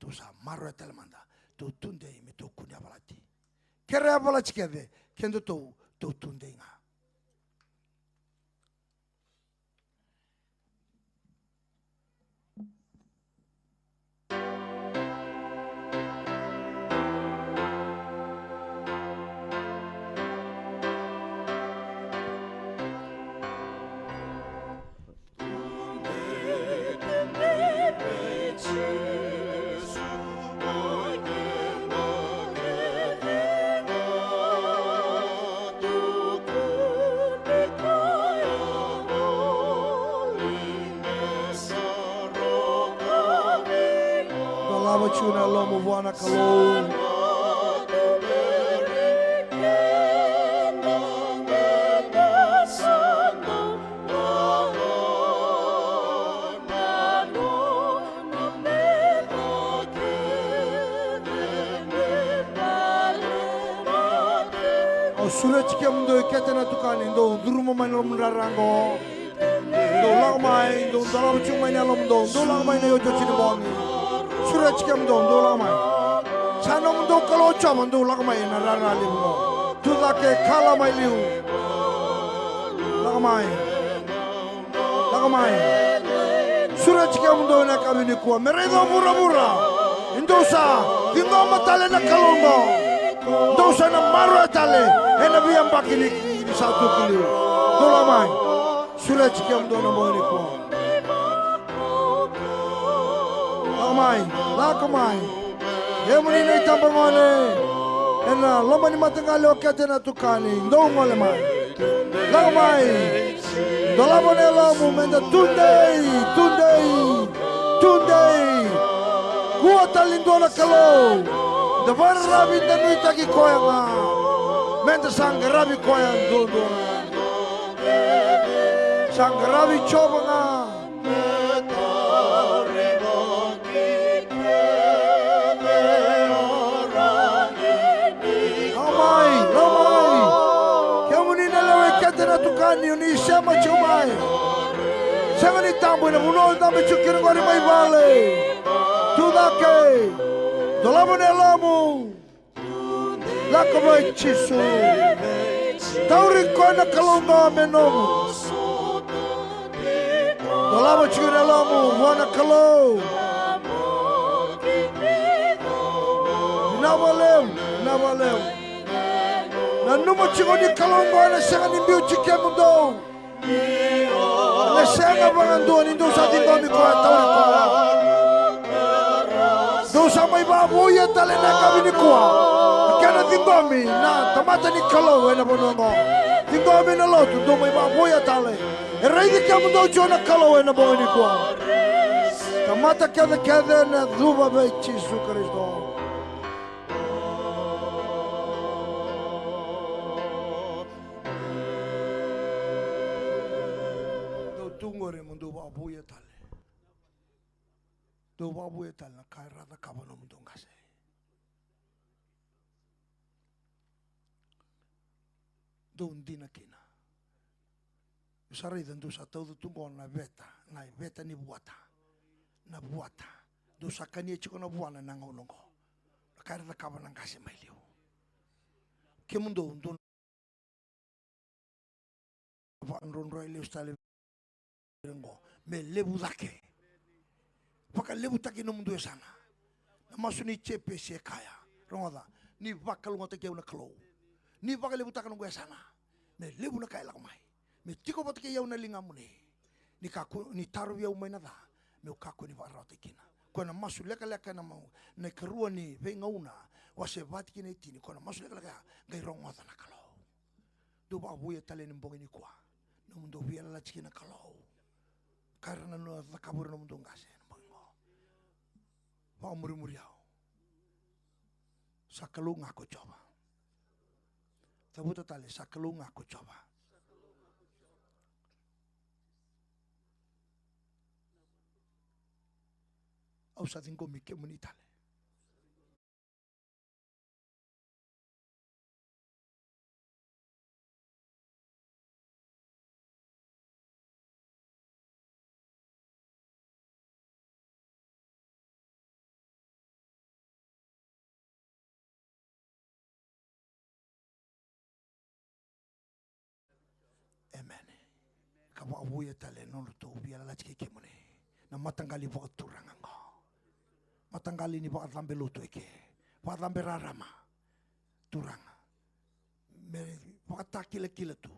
tu sa maro telemanda tu tunde me tu kunya balati kere bala chikede kendo tu tunde nga Lava chuna lomo wana Kalou. O sule chike mdo ketena tukani ndo durumo mano mrarango. Ndo lagmai ndo lava chung mai nalom ndo lagmai na yojo chini bongi. Sule chike mdo lagmai. Chano mdo Kalou chama ndo lagmai na rarali mo. Tuda ke kala mai liu. Lagmai. Sule chike mdo na kabini kuwa. Meredo bura. Indosa. Dingo matale na Kalou. Dosa na maro tale ena biam bakini satu kili dola mai sule chikem dona moni ko lakamai yemuni nei tambangole ena lomani matangale okatena tukani ndo ngole mai lakamai dola bonela momento tunde kuata lindona Kalou Dabar rabi tanui taki koyanga, menta sangga rabi koyang dodo, sangga rabi cobanga. Lamai, kamu ni nalawe katena tukani uni sama comai, sama ni tambu na muno tambu cukir ngori mai bale, tudake. Dolamo nelamu, lakamai chisu, tauri kona Kalou menomu. Dolamo chiku nelamu, wana Kalou. Nabaleu. Nanumo chiku ni Kalou wana senga ni biu chike mundo. Le senga bangandu ni ndo sa dingomi ko tauri kona. Dosa mai babu ya tale na kabini kuwa. Kana dingomi na tamata ni Kalou ena bonongo. Dingomi na lotu do mai babu ya tale. Reidi kamu do jona Kalou ena bongi kuwa. Tamata kede na dhuba be Jesu Kristo. Do tungore mundu babu ya tale. Do babu ya tale na kaira da kabano mundu ngase. Do Dina kina. Usara idan do sa todo tungo na beta ni buata. Na buata. Do sakani chiko na buana na ngolongo. Kaira da kabano ngase mai liu. Ke mundu ndo va nrondo ile ustale ngo me lebu dake. Paka lebu taki no mundu sana. Na masuni chepe se kaya. Rongoda ni bakal ngote ke una Kalou. Ni bakal lebu taka no sana. Me lebu na kaya lakamai. Me tiko patake ya una linga mune. Ni kaku ni taru ya umai nada. Me kaku ni varate kina. Kona masu leka na mau. Na kerua ni venga una. Wase vati kina itini. Kona masu leka gai rongoda na Kalou. Do ba buya tale ni mbongi ni kwa. No mundo via la chikina Kalou. Karena no zakabur no mundo ngase. Wa muri au. Sa Kalou ngako coba. Tabuta tali sa Kalou ngako coba. Au sa tingko mike munitale. Amen. Kawa abuya tale no to biala la chike mone. Na matanggali po turangan ko. Matanggali ni po atlambe luto ike. Po atlambe rarama. Turang. Mere po atakile kile tu.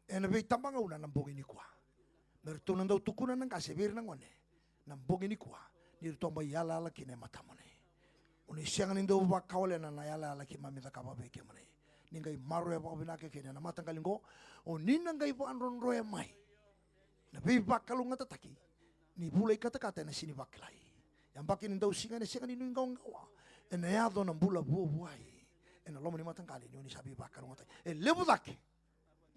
Ena be tambanga una nambong ini kwa. Mere tunan daw tukunan ng kasibir ng one. Nambong ini kwa. Nirto ba yala la kine matamone. Uni siang nindo ba kawale na yala la kima mita kababe ke mone. Ningai maru ya po binake kene na matanggali ko. O ninangay po anron roya mai. Na be bakalo nga tataki. Ni bulay kata-kata na sinibaklay. Yang bakin daw singa ni ngong ngawa. Enayado ng bula buhay. Enalom ni matanggali ni sabi bakalo nga tataki. Lebudake.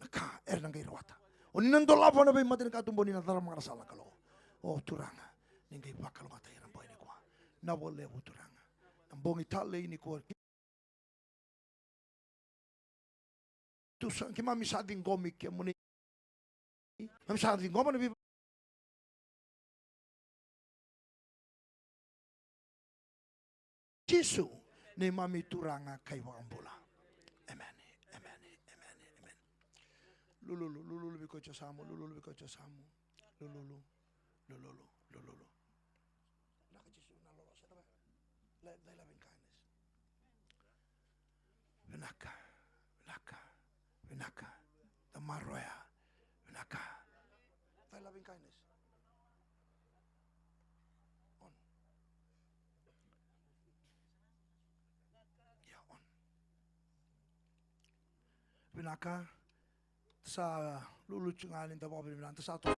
Naka nang rawata. O ninando labo na be matin katumbo ni natara mga rasala kalo. O turanga. Ningai bakalo nga tayo ng buhay ni kwa. Nawale o turanga. Ang buong itali ni kwa. Tusan kima misading gomik ya muni. Misading gomik na Jesu ni mami turanga kay wambula. Amen. Amen. Amen. Amen. Lulu biko samu. Lulu biko samu. Lulu. Naka Jesu na lolo sa tabi. Lay loving kindness. Vinaka. Tamaroya. Vinaka. Lay loving kindness. Pinaka sa lulutunganin daw ako binibinanta sa ato.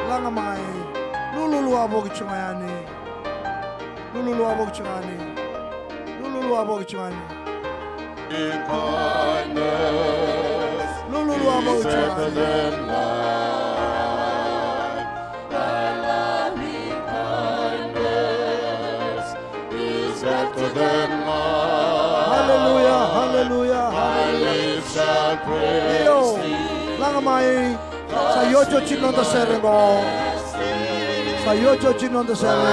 Lang amay lululuwabo gitsungayani. Lululuwabo gitsungani. Lululuwabo gitsungani. Hallelujah. Iyo, langamay sa yocho chinon da seremo. Sa yocho chinon da seremo.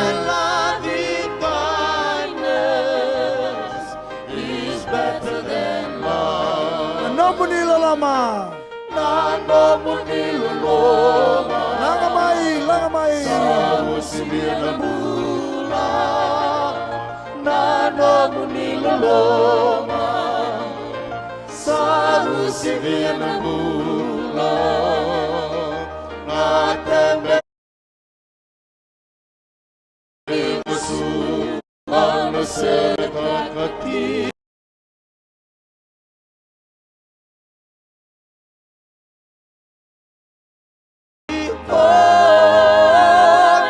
Nanomu nilalama. Langamay. Nanomu niloloma Salu sivina mula Natembe Ibusu Ano sekakati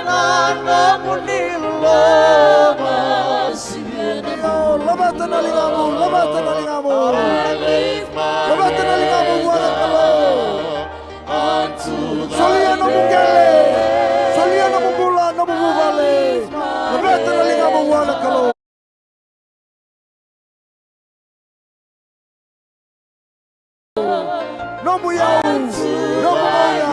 Nanomu niloloma Labatan na lingamu. Wala Kalou. Solia na mungele. Solia na mungula na mungubale. Labatan na lingamu wala Kalou. No muyaw. No mumaya.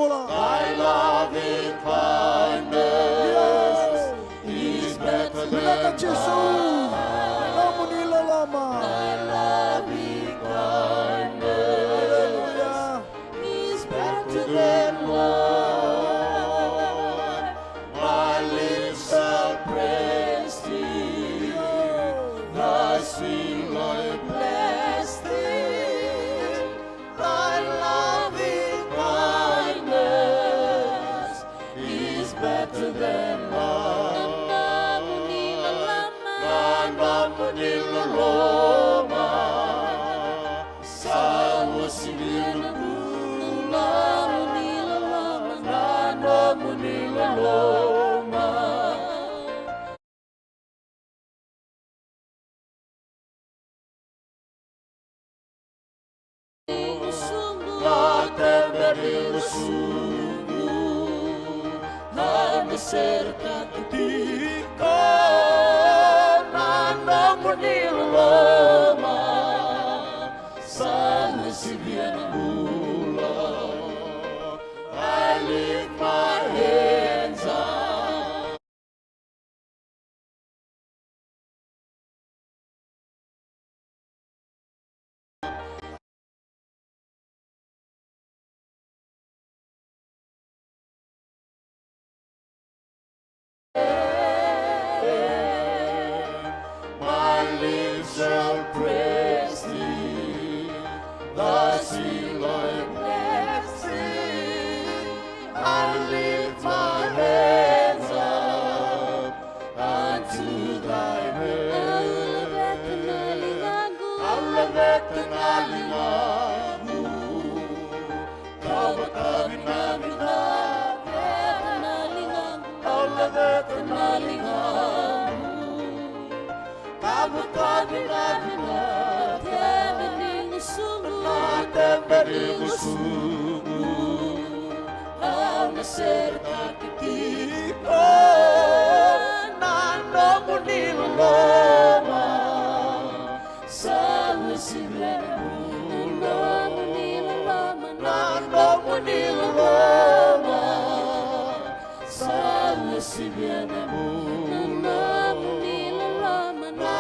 Thy loving kindness is better than Jesus. Namu nilalama. Thy loving kindness is better than wine. My lips shall praise thee. Thy sweet Lord bless thee. Thy loving kindness is better than wine. sungguh hanya serta ketika nanamu di loma sana si bien bula. I lift my hands up. My lips shall praise thee, thy sweet Lord blessing. I lift my hands up unto thy name. Alla vetanalingagu, kau bakabinaminaku. Alla vetanalingagu, kau bakabinaminaku. Natembeningu sungguh hanya serta ketika nanamu di loma sana si bien nanamu di loma sana si bien nanamu di loma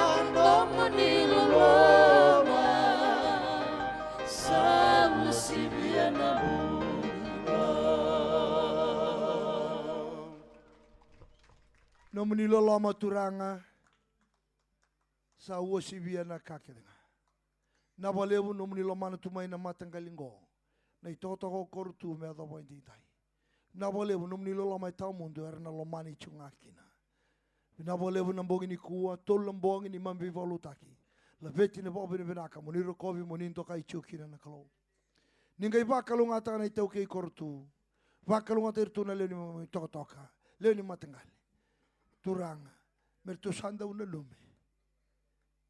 sana si bien No menilo lama turanga sa wosi biana kakedenga. Na balevu no menilo mana tumai na matanggalingo. Na itoto ko kortu me ado pointi tai. Na balevu no menilo lama tau mundo era na lomani chungakina. Na balevu na bongi ni kuwa tol bongi ni mambi volutaki. La veti ne bobi ne benaka moniro kovi moninto kai chukina na Kalou. Ningai Kalou ngata na itau kei kortu. Kalou ngata irtu na leo ni toka. Leo ni matanggali. Turanga, mertu sanda una lume,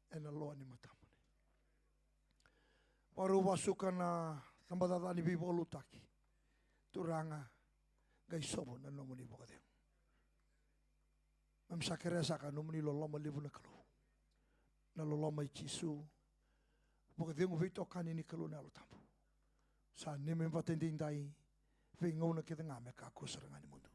ena loa ni matamune. Waru wasuka na tambadada ni bibolu taki. Turanga, gai sobo na nomu ni bokadeng. Mamsakeresa ka nomu ni loloma libu na Kalou. Na loloma ichisu, bokadeng uvito kani ni Kalou na alutambu. Sa neme mpatendindai, vei ngau na kita ngame ka kusaranga ni mundu.